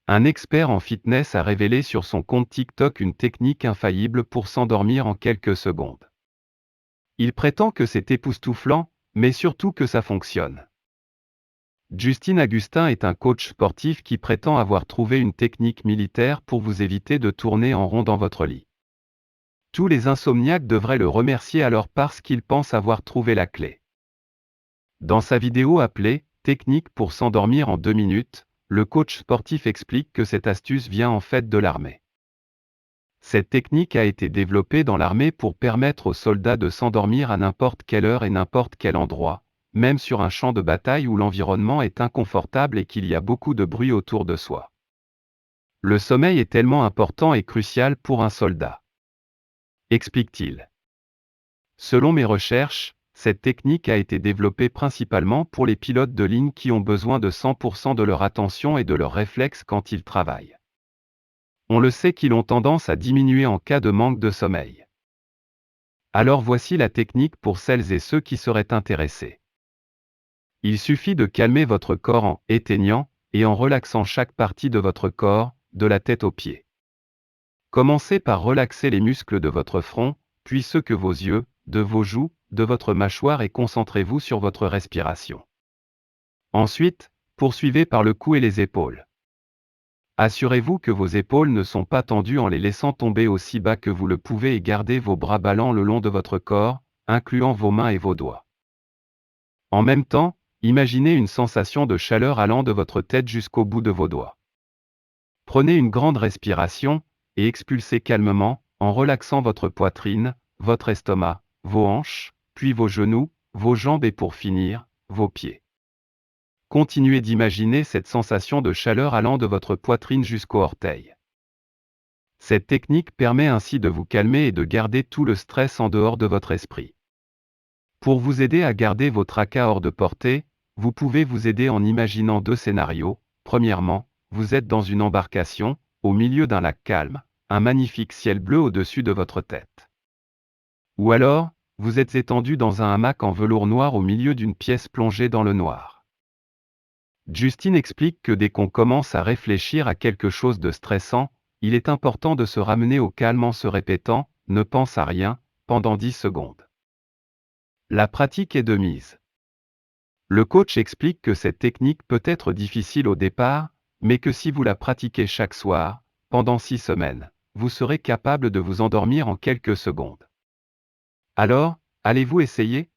Un expert en fitness a révélé sur son compte TikTok une technique infaillible pour s'endormir en quelques secondes. Il prétend que c'est époustouflant, mais surtout que ça fonctionne. Justin Agustin est un coach sportif qui prétend avoir trouvé une technique militaire pour vous éviter de tourner en rond dans votre lit. Tous les insomniaques devraient le remercier alors parce qu'il pense avoir trouvé la clé. Dans sa vidéo appelée « Technique pour s'endormir en 2 minutes », le coach sportif explique que cette astuce vient en fait de l'armée. Cette technique a été développée dans l'armée pour permettre aux soldats de s'endormir à n'importe quelle heure et n'importe quel endroit, même sur un champ de bataille où l'environnement est inconfortable et qu'il y a beaucoup de bruit autour de soi. Le sommeil est tellement important et crucial pour un soldat, explique-t-il. Selon mes recherches, cette technique a été développée principalement pour les pilotes de ligne qui ont besoin de 100% de leur attention et de leurs réflexes quand ils travaillent. On le sait qu'ils ont tendance à diminuer en cas de manque de sommeil. Alors voici la technique pour celles et ceux qui seraient intéressés. Il suffit de calmer votre corps en éteignant et en relaxant chaque partie de votre corps, de la tête aux pieds. Commencez par relaxer les muscles de votre front, puis ceux que vos yeux, de vos joues, de votre mâchoire et concentrez-vous sur votre respiration. Ensuite, poursuivez par le cou et les épaules. Assurez-vous que vos épaules ne sont pas tendues en les laissant tomber aussi bas que vous le pouvez et gardez vos bras ballants le long de votre corps, incluant vos mains et vos doigts. En même temps, imaginez une sensation de chaleur allant de votre tête jusqu'au bout de vos doigts. Prenez une grande respiration, et expulsez calmement, en relaxant votre poitrine, votre estomac, vos hanches, puis vos genoux, vos jambes et pour finir, vos pieds. Continuez d'imaginer cette sensation de chaleur allant de votre poitrine jusqu'aux orteils. Cette technique permet ainsi de vous calmer et de garder tout le stress en dehors de votre esprit. Pour vous aider à garder vos tracas hors de portée, vous pouvez vous aider en imaginant 2 scénarios. Premièrement, vous êtes dans une embarcation, au milieu d'un lac calme, un magnifique ciel bleu au-dessus de votre tête. Ou alors, vous êtes étendu dans un hamac en velours noir au milieu d'une pièce plongée dans le noir. Justin explique que dès qu'on commence à réfléchir à quelque chose de stressant, il est important de se ramener au calme en se répétant « ne pense à rien » pendant 10 secondes. La pratique est de mise. Le coach explique que cette technique peut être difficile au départ, mais que si vous la pratiquez chaque soir, pendant 6 semaines, vous serez capable de vous endormir en quelques secondes. Alors, allez-vous essayer ?